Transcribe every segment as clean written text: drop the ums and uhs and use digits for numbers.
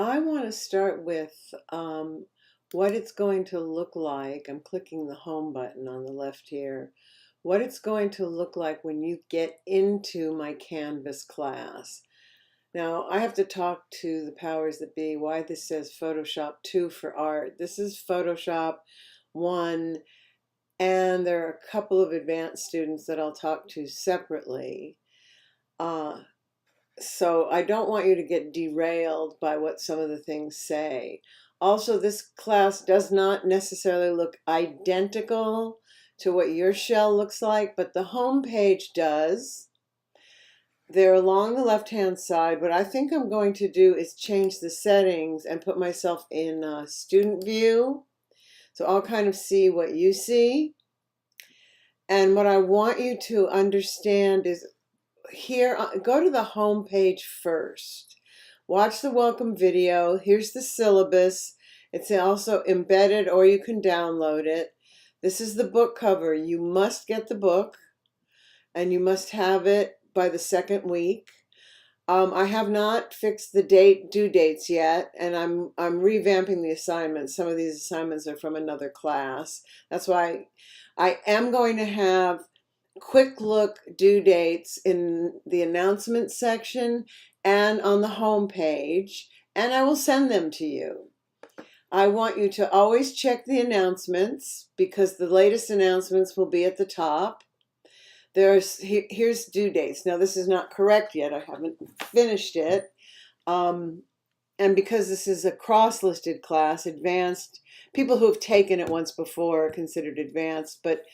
I want to start with what it's going to look like. I'm clicking the home button on the left here. What it's going to look like when you get into my Canvas class. Now, I have to talk to the powers that be why this says Photoshop 2 for art. This is Photoshop 1, and there are a couple of advanced students that I'll talk to separately. So I don't want you to get derailed by what some of the things say. Also, this class does not necessarily look identical to what your shell looks like, but the home page does. They're along the left-hand side. What I think I'm going to do is change the settings and put myself in student view. So I'll kind of see what you see. And what I want you to understand is here, go to the home page first. Watch the welcome video. Here's the syllabus. It's also embedded, or you can download it. This is the book cover. You must get the book, and you must have it by the second week. I have not fixed the due dates yet, and I'm revamping the assignments. Some of these assignments are from another class. That's why I am going to have quick look due dates in the announcement section and on the home page, and I will send them to you. I want you to always check the announcements because the latest announcements will be at the top. Here's due dates. Now this is not correct yet. I haven't finished it. And because this is a cross-listed class, advanced, people who have taken it once before are considered advanced, but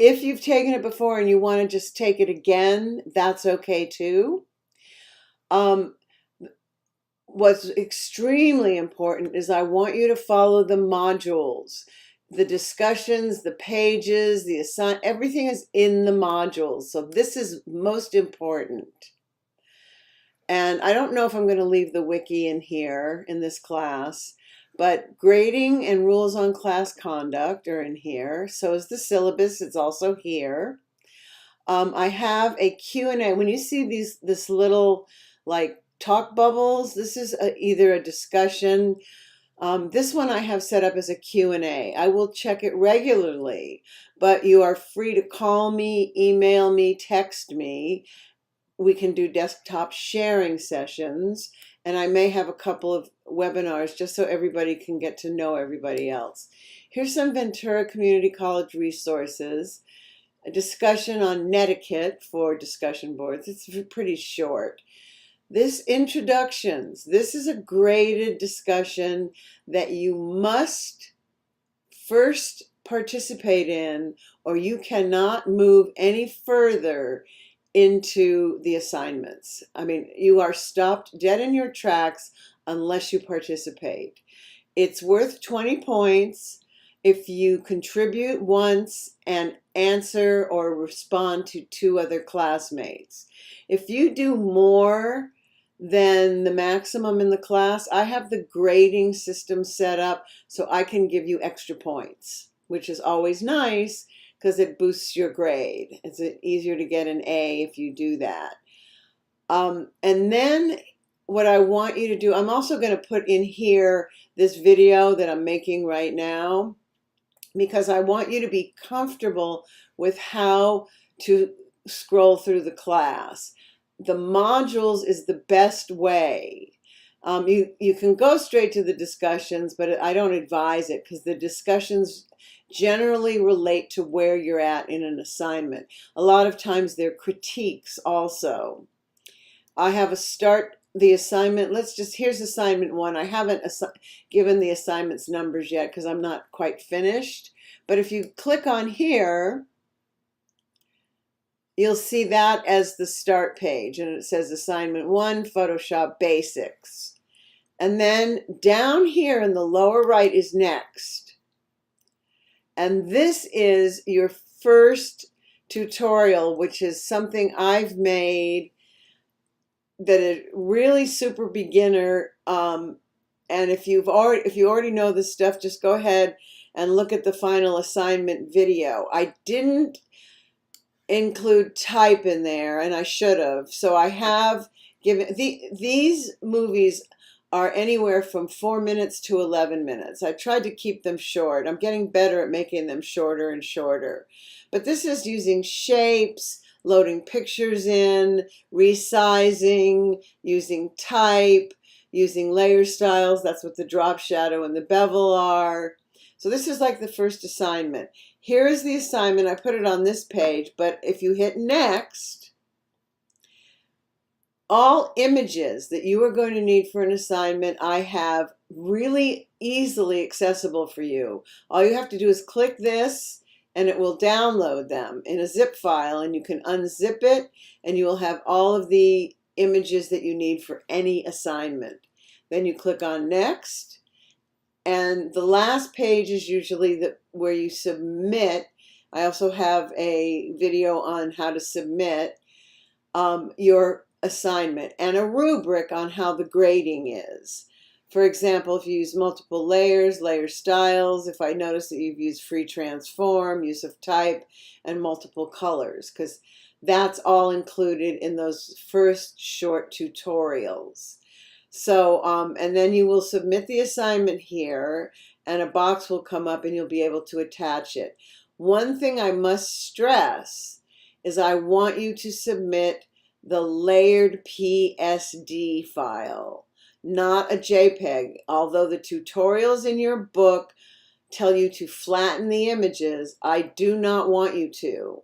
if you've taken it before and you want to just take it again, that's okay too. What's extremely important is I want you to follow the modules, the discussions, the pages, everything is in the modules. So this is most important. And I don't know if I'm going to leave the wiki in here in this class, but grading and rules on class conduct are in here. So is the syllabus. It's also here. I have a Q&A. When you see this little like talk bubbles, this is either a discussion. This one I have set up as a Q&A. I will check it regularly, but you are free to call me, email me, text me. We can do desktop sharing sessions, and I may have a couple of webinars just so everybody can get to know everybody else. Here's some Ventura Community College resources. A discussion on netiquette for discussion boards. It's pretty short. This introductions. This is a graded discussion that you must first participate in, or you cannot move any further into the assignments. I mean, you are stopped dead in your tracks unless you participate. It's worth 20 points if you contribute once and answer or respond to 2 other classmates. If you do more than the maximum in the class, I have the grading system set up so I can give you extra points, which is always nice because it boosts your grade. It's easier to get an A if you do that. And then what I want you to do, I'm also going to put in here this video that I'm making right now because I want you to be comfortable with how to scroll through the class. The modules is the best way. You can go straight to the discussions, but I don't advise it because the discussions generally relate to where you're at in an assignment. A lot of times they're critiques also. I have the assignment. Here's assignment 1. I haven't given the assignments numbers yet because I'm not quite finished. But if you click on here, you'll see that as the start page. And it says assignment 1, Photoshop Basics. And then down here in the lower right is next. And this is your first tutorial, which is something I've made that is really super beginner. And if you already know this stuff, just go ahead and look at the final assignment video. I didn't include type in there, and I should have. So I have given these movies are anywhere from 4 minutes to 11 minutes. I tried to keep them short. I'm getting better at making them shorter and shorter. But this is using shapes, loading pictures in, resizing, using type, using layer styles. That's what the drop shadow and the bevel are. So this is like the first assignment. Here is the assignment. I put it on this page, but if you hit next, all images that you are going to need for an assignment, I have really easily accessible for you. All you have to do is click this and it will download them in a zip file, and you can unzip it and you will have all of the images that you need for any assignment. Then you click on next. And the last page is usually where you submit. I also have a video on how to submit your assignment and a rubric on how the grading is. For example, if you use multiple layers, layer styles, if I notice that you've used free transform, use of type, and multiple colors, because that's all included in those first short tutorials. So, and then you will submit the assignment here, and a box will come up and you'll be able to attach it. One thing I must stress is I want you to submit the layered PSD file, not a JPEG. Although the tutorials in your book tell you to flatten the images, I do not want you to.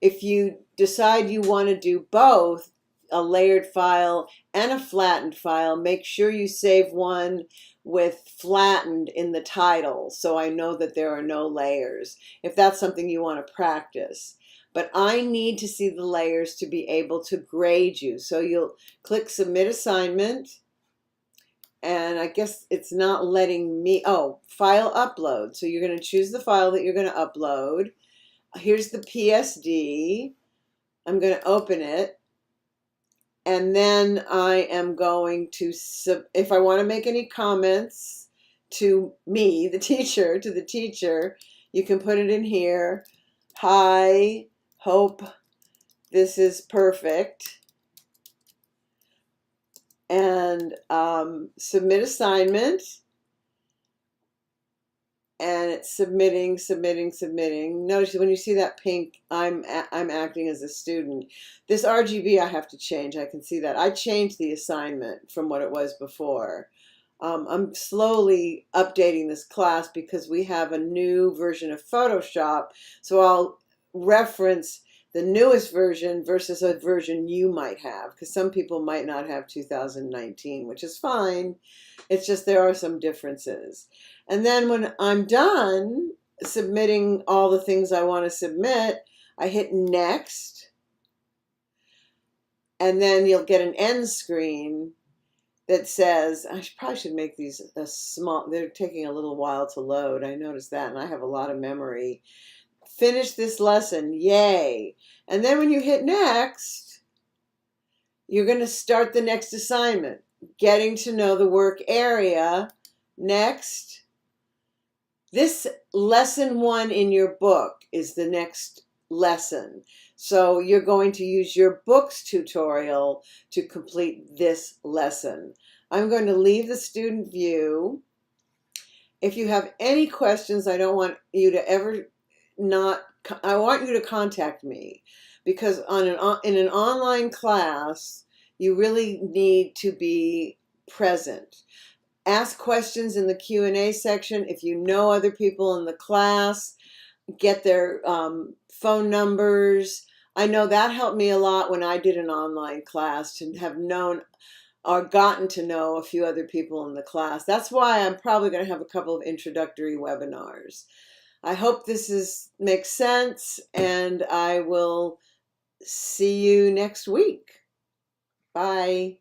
If you decide you want to do both, a layered file and a flattened file, make sure you save one with flattened in the title so I know that there are no layers, if that's something you want to practice. But I need to see the layers to be able to grade you. So you'll click Submit Assignment, and I guess it's not letting me, oh, File Upload. So you're going to choose the file that you're going to upload. Here's the PSD. I'm going to open it. And then I am going to, if I want to make any comments to me, the teacher, to the teacher, you can put it in here. Hi, hope this is perfect. And submit assignment. And it's submitting. Notice when you see that pink, I'm acting as a student. This RGB I have to change. I can see that. I changed the assignment from what it was before. I'm slowly updating this class because we have a new version of Photoshop. So I'll reference the newest version versus a version you might have, because some people might not have 2019, which is fine. It's just there are some differences. And then when I'm done submitting all the things I want to submit, I hit next. And then you'll get an end screen that says, I probably should make these small. They're taking a little while to load. I noticed that, and I have a lot of memory. Finish this lesson, yay. And then when you hit next, you're going to start the next assignment. Getting to know the work area. Next. This lesson 1 in your book is the next lesson. So you're going to use your book's tutorial to complete this lesson. I'm going to leave the student view. If you have any questions, I don't want you to ever I want you to contact me, because in an online class, you really need to be present. Ask questions in the Q&A section. If you know other people in the class, get their phone numbers. I know that helped me a lot when I did an online class, to have known or gotten to know a few other people in the class. That's why I'm probably going to have a couple of introductory webinars. I hope this makes sense, and I will see you next week. Bye.